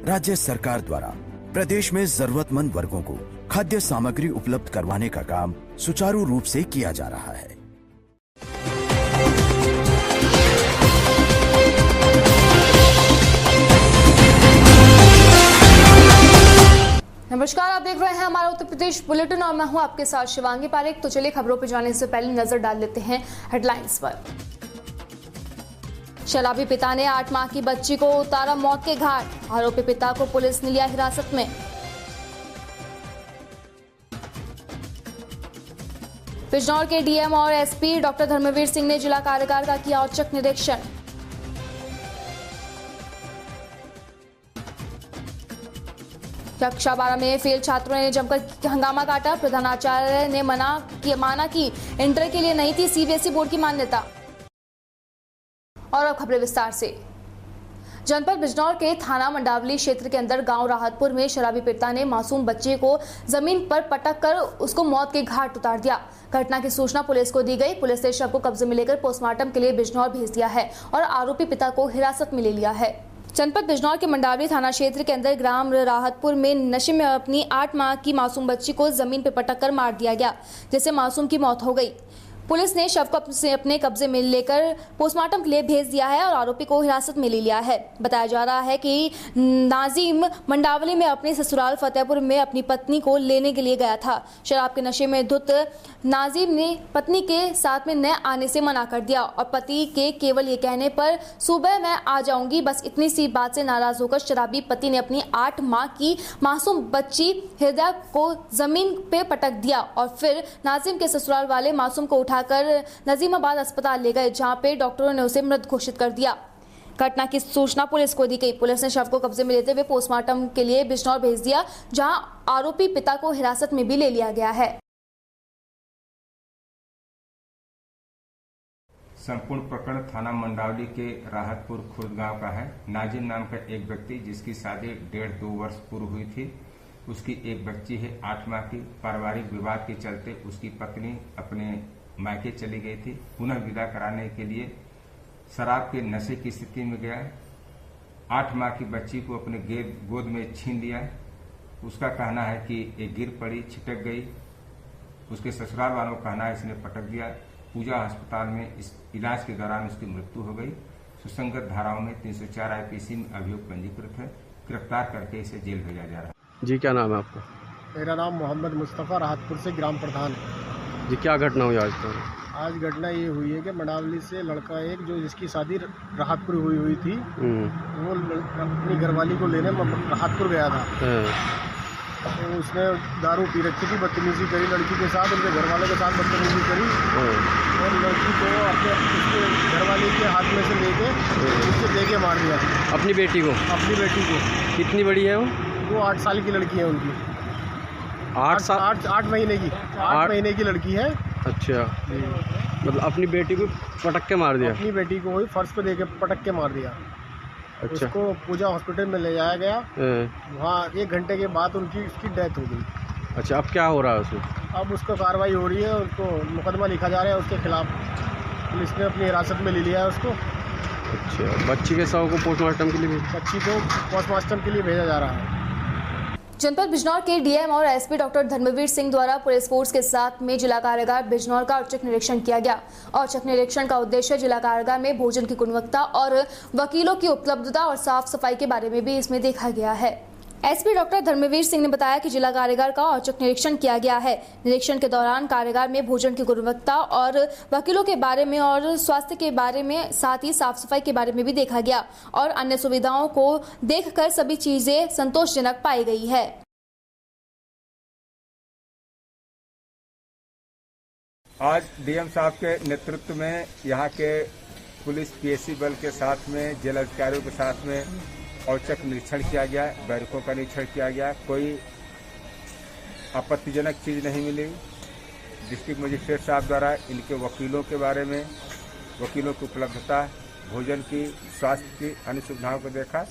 राज्य सरकार द्वारा प्रदेश में जरूरतमंद वर्गों को खाद्य सामग्री उपलब्ध करवाने का काम सुचारू रूप से किया जा रहा है। नमस्कार, आप देख रहे हैं हमारा उत्तर प्रदेश बुलेटिन और मैं हूं आपके साथ शिवांगी पारेख। तो चलिए खबरों पर जाने से पहले नजर डाल लेते हैं हेडलाइंस पर। शराबी पिता ने 8 माह की बच्ची को उतारा मौत के घाट, आरोपी पिता को पुलिस ने लिया हिरासत में। बिजनौर के डीएम और एसपी डॉक्टर धर्मवीर सिंह ने जिला कारागार का किया औचक निरीक्षण। कक्षा 12 में फेल छात्रों ने जमकर हंगामा काटा, प्रधानाचार्य ने माना कि इंटर के लिए नहीं थी सीबीएसई बोर्ड की मान्यता। और अब खबरें विस्तार से। जनपद बिजनौर के थाना मंडावली क्षेत्र के अंदर गांव राहतपुर में शराबी पिता ने मासूम बच्चे को जमीन पर पटक कर उसको मौत के घाट उतार दिया। घटना की सूचना पुलिस को दी गई। पुलिस ने शव को कब्जे में लेकर पोस्टमार्टम के लिए बिजनौर भेज दिया है और आरोपी पिता को हिरासत में ले लिया है। जनपद बिजनौर के मंडावली थाना क्षेत्र के अंदर ग्राम राहतपुर में नशे में अपनी 8 माह की मासूम बच्ची को जमीन पर पटक कर मार दिया गया, जिससे मासूम की मौत हो गई। पुलिस ने शव को अपने कब्जे में लेकर पोस्टमार्टम के लिए भेज दिया है और आरोपी को हिरासत में ले लिया है। बताया जा रहा है कि नाजिम मंडावली में अपने ससुराल फतेहपुर में अपनी पत्नी को लेने के लिए गया था। शराब के नशे में धुत नाजिम ने पत्नी के साथ में न आने से मना कर दिया और पति के केवल ये कहने पर सुबह मैं आ जाऊंगी, बस इतनी सी बात से नाराज होकर शराबी पति ने अपनी 8 माह की मासूम बच्ची हृदय को जमीन पे पटक दिया और फिर नाजिम के ससुराल वाले मासूम को उठाकर नजीमाबाद अस्पताल ले गए, जहां पे डॉक्टरों ने उसे मृत घोषित कर दिया। घटना की सूचना पुलिस को दी गई। पुलिस ने शव को कब्जे में लेते हुए पोस्टमार्टम के लिए बिजनौर भेज दिया, जहां आरोपी पिता को हिरासत में भी ले लिया गया है। संपूर्ण प्रकरण थाना मंडावली के राहतपुर खुर्द गांव का है। नाजिम नाम का एक व्यक्ति जिसकी शादी 1.5-2 वर्ष पूर्व हुई थी, उसकी एक बच्ची है 8 माह की। पारिवारिक विवाद के चलते उसकी पत्नी अपने मायके चली गई थी। पुनः विदा कराने के लिए शराब के नशे की स्थिति में गया। 8 माह की बच्ची को अपने गोद में छीन लिया। उसका कहना है कि ये गिर पड़ी, छिटक गई। उसके ससुराल वालों का कहना है इसने पटक दिया। पूजा अस्पताल में इस इलाज के दौरान उसकी मृत्यु हो गई। सुसंगत धाराओं में 304 आईपीसी में अभियोग पंजीकृत है। गिरफ्तार करके इसे जेल भेजा जा रहा है। जी, क्या नाम है आपका? मेरा नाम मोहम्मद मुस्तफ़ा, राहतपुर से ग्राम प्रधान। जी, क्या घटना हुई आज? तो आज घटना ये हुई है कि मंडावली से लड़का एक जो जिसकी शादी राहतपुर हुई थी, वो अपनी घरवाली को लेने राहतपुर गया था। तो उसने दारू पी रखी थी, बदतमीजी करी लड़की के साथ, उनके घरवाले के साथ बदतमीजी करी और लड़की को उसके घरवाले के हाथ में से लेके उससे दे के मार दिया। अपनी बेटी को? अपनी बेटी को। कितनी बड़ी है वो? वो 8 साल की लड़की है उनकी। 8 महीने की 8 महीने की लड़की है। अच्छा, मतलब अपनी बेटी को पटक के मार दिया? अपनी बेटी को वही फर्श पे देके पटक के मार दिया। अच्छा। उसको पूजा हॉस्पिटल में ले जाया गया। वहाँ 1 घंटे के बाद उसकी डेथ हो गई। अच्छा, अब क्या हो रहा है उसमें? अब उसको कार्रवाई हो रही है, उसको मुकदमा लिखा जा रहा है उसके खिलाफ। पुलिस ने अपनी हिरासत में ले लिया है उसको। अच्छा, बच्ची के शव को पोस्टमार्टम के लिए? बच्ची को पोस्टमार्टम के लिए भेजा जा रहा है। जनपद बिजनौर के डीएम और एसपी डॉक्टर धर्मवीर सिंह द्वारा पुलिस फोर्स के साथ में जिला कारागार बिजनौर का औचक निरीक्षण किया गया। औचक निरीक्षण का उद्देश्य जिला कारागार में भोजन की गुणवत्ता और वकीलों की उपलब्धता और साफ सफाई के बारे में भी इसमें देखा गया है। एसपी डॉक्टर धर्मवीर सिंह ने बताया कि जिला कारागार का औचक निरीक्षण किया गया है। निरीक्षण के दौरान कारागार में भोजन की गुणवत्ता और वकीलों के बारे में और स्वास्थ्य के बारे में, साथ ही साफ सफाई के बारे में भी देखा गया और अन्य सुविधाओं को देखकर सभी चीजें संतोषजनक पाई गई है। आज डीएम साहब के नेतृत्व में यहाँ के पुलिस पीएससी बल के साथ में, जेल अधिकारियों के साथ में औचक निरीक्षण किया गया। बैरकों का निरीक्षण किया गया। कोई आपत्तिजनक चीज़ नहीं मिली। डिस्ट्रिक्ट मजिस्ट्रेट साहब द्वारा इनके वकीलों के बारे में, वकीलों की उपलब्धता, भोजन की, स्वास्थ्य की अन्य सुविधाओं को देखा।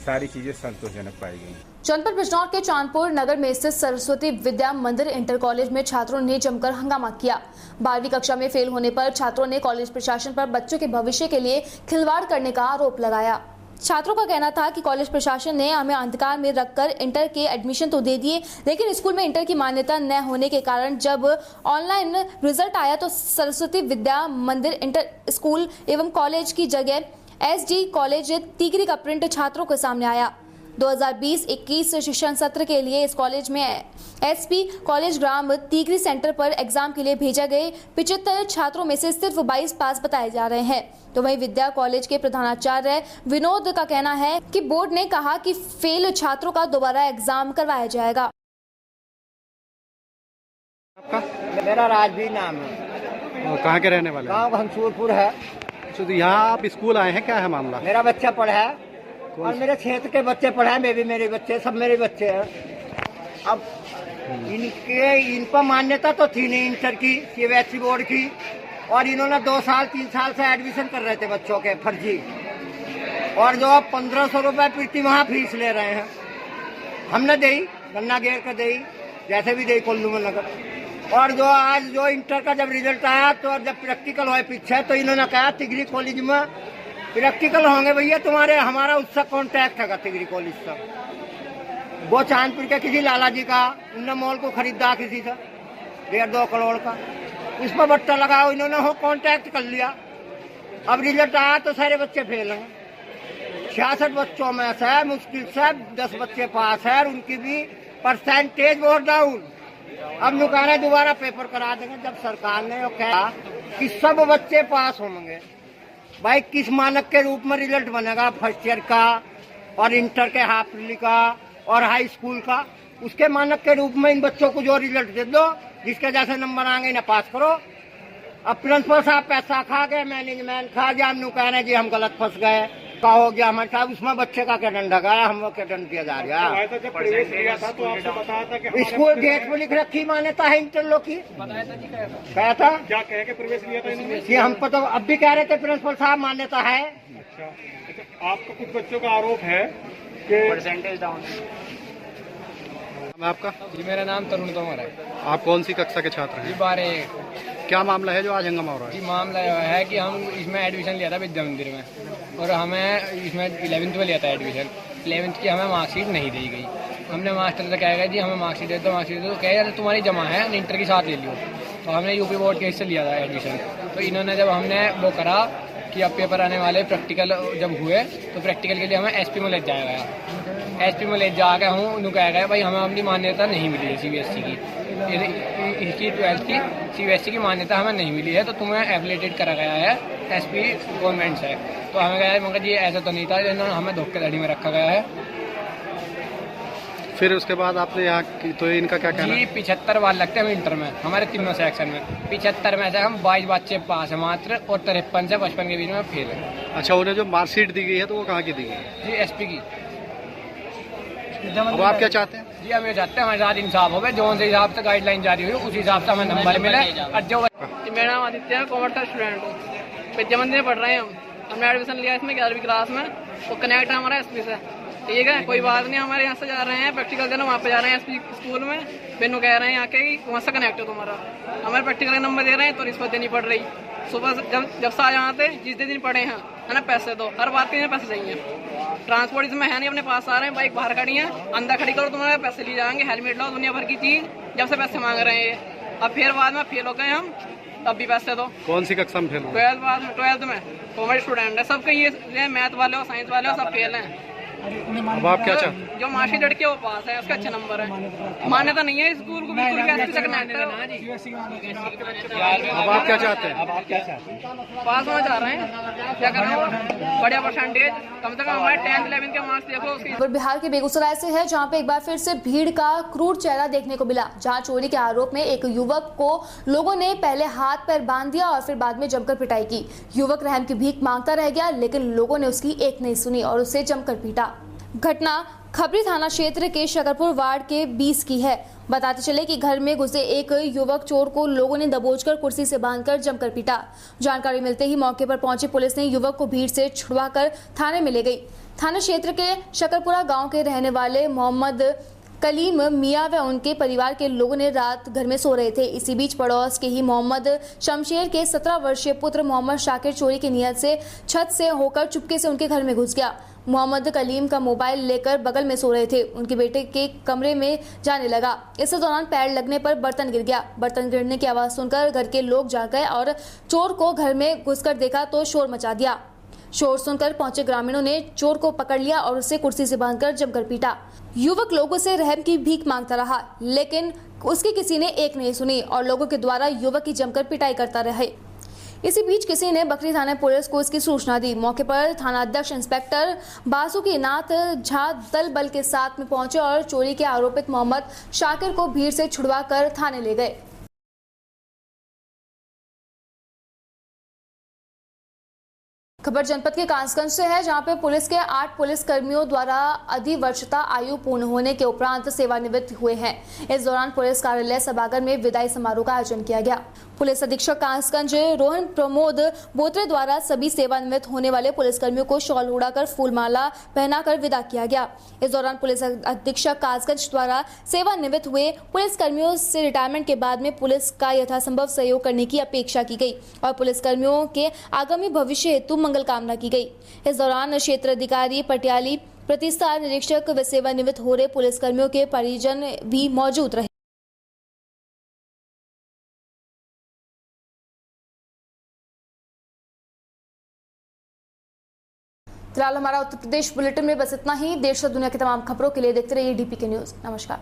सारी चीजें संतोषजनक पाई गई। जनपद बिजनौर के चांदपुर नगर में स्थित सरस्वती विद्या मंदिर इंटर कॉलेज में छात्रों ने जमकर हंगामा किया। 12वीं कक्षा में फेल होने पर छात्रों ने कॉलेज प्रशासन पर बच्चों के भविष्य के लिए खिलवाड़ करने का आरोप लगाया। छात्रों का कहना था कि कॉलेज प्रशासन ने हमें अंधकार में रखकर इंटर के एडमिशन तो दे दिए, लेकिन स्कूल में इंटर की मान्यता न होने के कारण जब ऑनलाइन रिजल्ट आया तो सरस्वती विद्या मंदिर इंटर स्कूल एवं कॉलेज की जगह एसडी कॉलेज टीकरी का प्रिंट छात्रों के सामने आया। 2020-21 शिक्षण सत्र के लिए इस कॉलेज में एसपी कॉलेज ग्राम टीकरी सेंटर पर एग्जाम के लिए भेजा गए 75 छात्रों में से सिर्फ 22 पास बताए जा रहे हैं। तो वहीं विद्या कॉलेज के प्रधानाचार्य विनोद का कहना है कि बोर्ड ने कहा कि फेल छात्रों का दोबारा एग्जाम करवाया जाएगा। आपका मेरा राजवीर नाम है। कहाँ के रहने वाले? गांव घनसूरपुर है। तो यहाँ आप स्कूल आए हैं, क्या है मामला? मेरा बच्चा पढ़ा है और मेरे क्षेत्र के बच्चे पढ़े हैं, मेरे बच्चे सब मेरे बच्चे हैं। अब इन पर मान्यता तो थी नहीं इंटर की, सीबीएसई बोर्ड की, और इन्होंने 2 साल 3 साल से एडमिशन कर रहे थे बच्चों के फर्जी, और जो अब 1500 रुपये प्रति माह फीस ले रहे हैं। हमने दी गन्ना घेर कर दी, जैसे भी दी कोल्लू में नगर। और जो आज जो इंटर का जब रिजल्ट आया तो जब प्रैक्टिकल हुआ पीछे, तो इन्होंने कहा टिगरी कॉलेज में प्रैक्टिकल होंगे भैया तुम्हारे, हमारा उससे कॉन्टैक्ट है टिगरी कॉलेज से। वो चांदपुर के किसी लाला जी का, उनने मॉल को खरीदा किसी से 1.5-2 करोड़ का, उस पर बट्टा लगाओ, इन्होंने हो कॉन्टैक्ट कर लिया। अब रिजल्ट आया तो सारे बच्चे फेल हैं। 66 बच्चों में से मुश्किल से 10 बच्चे पास है, और उनकी भी परसेंटेज बहुत डाउन। अब नुकाना दोबारा पेपर करा देंगे। जब सरकार ने कहा कि सब बच्चे पास होंगे, भाई किस मानक के रूप में रिजल्ट बनेगा फर्स्ट ईयर का और इंटर के हाफ ईयरली का और हाई स्कूल का? उसके मानक के रूप में इन बच्चों को जो रिजल्ट दे दो, जिसके जैसे नंबर आएंगे इन्हें पास करो। अब प्रिंसिपल साहब पैसा खा गए, मैनेजमेंट खा गया, हम कह रहे जी हम गलत फंस गए, का हो गया हमारे साहब। उसमें बच्चे का क्या दंड लगाया, हम क्या दंड दिया जा रहा है? स्कूल गेट पर लिख रखी मान्यता है इंटर की, क्या था, क्या कह के प्रवेश लिया था इन्होंने? हम तो अब भी कह रहे थे प्रिंसिपल साहब मान्यता है। अच्छा, आपका कुछ बच्चों का आरोप है कि परसेंटेज डाउन। आपका? जी मेरा नाम तरुण तोमर है। आप कौन सी कक्षा के छात्र हैं? जी 12। क्या मामला है जो आज हंगामा हो रहा है? जी मामला है कि हम इसमें एडमिशन लिया था विद्या मंदिर में, और हमें इसमें 11th में लिया था एडमिशन। 11th की हमें मार्कशीट नहीं दी गई। हमने मास्टर से कहा जी हमें मार्कशीट दे दो, मार्कशीट दे दो। कह यार तुम्हारी जमा है, इंटर की साथ ले लियो। तो हमने यूपी बोर्ड के इससे लिया था एडमिशन। तो इन्होंने जब हमने वो करा कि अब पेपर आने वाले, प्रैक्टिकल जब हुए तो प्रैक्टिकल के लिए हमें एसपी में ले जाया गया। एसपी में ले जाकर हूँ, उन्होंने कहा गया भाई हमें अपनी मान्यता नहीं मिली है सीबीएसई की, इसकी 12th की सीबीएसई की मान्यता हमें नहीं मिली है, तो तुम्हें एफिलिएटेड करा गया है एसपी गवर्नमेंट से। तो हमें कहा मगर जी ऐसा तो नहीं था, इन्होंने हमें धोखेधड़ी में रखा गया है। फिर उसके बाद आपने यहाँ की, तो इनका क्या कहना? जी 75 बार लगते हैं हम इंटर में, हमारे तीनों सेक्शन में। 75 में से हम 22 बच्चे पास है मात्र, और 53 से 55 के बीच में फेल है। अच्छा, उन्हें जो मार्कशीट दी गई है तो वो कहाँ की दी गई है? जी एसपी की। अब आप क्या चाहते हैं? जी हम ये चाहते हैं हमारे साथ इंसाफ हो गए, जो उनसे हिसाब से गाइडलाइन जारी हुई उसी हिसाब से हमें नंबर मिले। और जो मेरा नाम आदित्य है, कॉमर्स का स्टूडेंट हूँ, विद्या मंदिर में पढ़ रहे हैं हम। हमने एडमिशन लिया इसमें 11वीं क्लास में, तो कनेक्ट है हमारा एसपी से। ठीक है, कोई बात नहीं, हमारे यहाँ से जा रहे हैं प्रैक्टिकल देना, वहाँ पे जा रहे हैं एसपी स्कूल में। बिन्नू कह रहे हैं यहाँ के वहाँ से कनेक्ट है तुम्हारा, हमारे प्रैक्टिकल नंबर दे रहे हैं तो रिश्वत देनी पड़ रही। सुबह जब से आ जाते जिस दिन पढ़े हैं है ना, पैसे दो, हर बात के लिए पैसे चाहिए। ट्रांसपोर्ट इसमें है नहीं, अपने पास आ रहे हैं, बाइक बाहर खड़ी है, अंदर खड़ी करो तुम्हारे पैसे लिए जाएंगे, हेलमेट लो, दुनिया भर की चीज, जब से पैसे मांग रहे हैं। अब फिर बाद में फेल हो गए हम, तब भी पैसे दो। कौन सी कक्षा में फेल हुए? 12th में कॉमर्स स्टूडेंट है, सबके ये मैथ वाले और साइंस वाले और सब फेल हैं। अब आप क्या चाहते? जो मार्कशीट लड़के वो पास है, उसके अच्छे नंबर है। मान्यता नहीं है स्कूल को बिल्कुल भी, अब आप क्या चाहते हैं? पास होना चाह रहे हैं, क्या कर रहे हैं, बढ़िया परसेंटेज, कम से कम हमारे 10th 11th के मार्क्स देखो उसकी। और बिहार के बेगूसराय से है, जहां पे एक बार फिर से भीड़ का क्रूर चेहरा देखने को मिला, जहां चोरी के आरोप में एक युवक को लोगों ने पहले हाथ पैर बांध दिया और फिर बाद में जमकर पिटाई की। युवक रहम की भीख मांगता रह गया, लेकिन लोगों ने उसकी एक नहीं सुनी और उसे जमकर पीटा। घटना खबरी थाना क्षेत्र के शकरपुर वार्ड के 20 की है। बताते चले कि घर में घुसे एक युवक चोर को लोगों ने दबोचकर कुर्सी से बांधकर जमकर पीटा। जानकारी मिलते ही मौके पर पहुंची पुलिस ने युवक को भीड़ से छुड़वाकर थाने में ले गई। थाना क्षेत्र के शकरपुरा गांव के रहने वाले मोहम्मद कलीम मियां व उनके परिवार के लोगों ने रात घर में सो रहे थे। इसी बीच पड़ोस के ही मोहम्मद शमशेर के 17 वर्षीय पुत्र मोहम्मद शाकिर चोरी की नियत से छत से होकर चुपके से उनके घर में घुस गया। मोहम्मद कलीम का मोबाइल लेकर बगल में सो रहे थे। उनके बेटे के कमरे में जाने लगा। इस दौरान पैर लगने पर बर्तन गिर गया। बर्तन गिरने की आवाज सुनकर घर के लोग जाग गए और चोर को घर में घुसकर देखा तो शोर मचा दिया। शोर सुनकर पहुंचे ग्रामीणों ने चोर को पकड़ लिया और उसे कुर्सी से बांधकर जमकर पीटा। युवक लोगों से रहम की भीख मांगता रहा, लेकिन उसकी किसी ने एक नहीं सुनी और लोगों के द्वारा युवक की जमकर पिटाई करता रहे। इसी बीच किसी ने बकरी थाना पुलिस को इसकी सूचना दी। मौके पर थाना अध्यक्ष इंस्पेक्टर बासुकीनाथ झा दल बल के साथ में पहुंचे और चोरी के आरोपित मोहम्मद शाकिर को भीड़ से छुड़वा कर थाने ले गए। खबर जनपद के कासगंज से है, जहां पे पुलिस के 8 पुलिस कर्मियों द्वारा अधिवर्षता आयु पूर्ण होने के उपरांत सेवानिवृत्त हुए हैं। इस दौरान पुलिस कार्यालय सभागार में विदाई समारोह का आयोजन किया गया। पुलिस अधीक्षक कासगंज रोहन प्रमोद बोत्रे द्वारा सभी सेवानिवृत्त होने वाले पुलिसकर्मियों को शॉल उड़ाकर फूलमाला पहनाकर विदा किया गया। इस दौरान पुलिस अधीक्षक कासगंज द्वारा सेवानिवृत्त हुए पुलिसकर्मियों से रिटायरमेंट के बाद में पुलिस का यथासंभव सहयोग करने की अपेक्षा की गई और पुलिसकर्मियों के आगामी भविष्य हेतु मंगल कामना की गई। इस दौरान क्षेत्र अधिकारी पटियाली, प्रतिस्तार निरीक्षक व सेवानिवृत्त हो रहे पुलिसकर्मियों के परिजन भी मौजूद रहे। फिलहाल हमारा उत्तर प्रदेश बुलेटिन में बस इतना ही। देश और दुनिया की तमाम खबरों के लिए देखते रहिए DPK न्यूज। नमस्कार।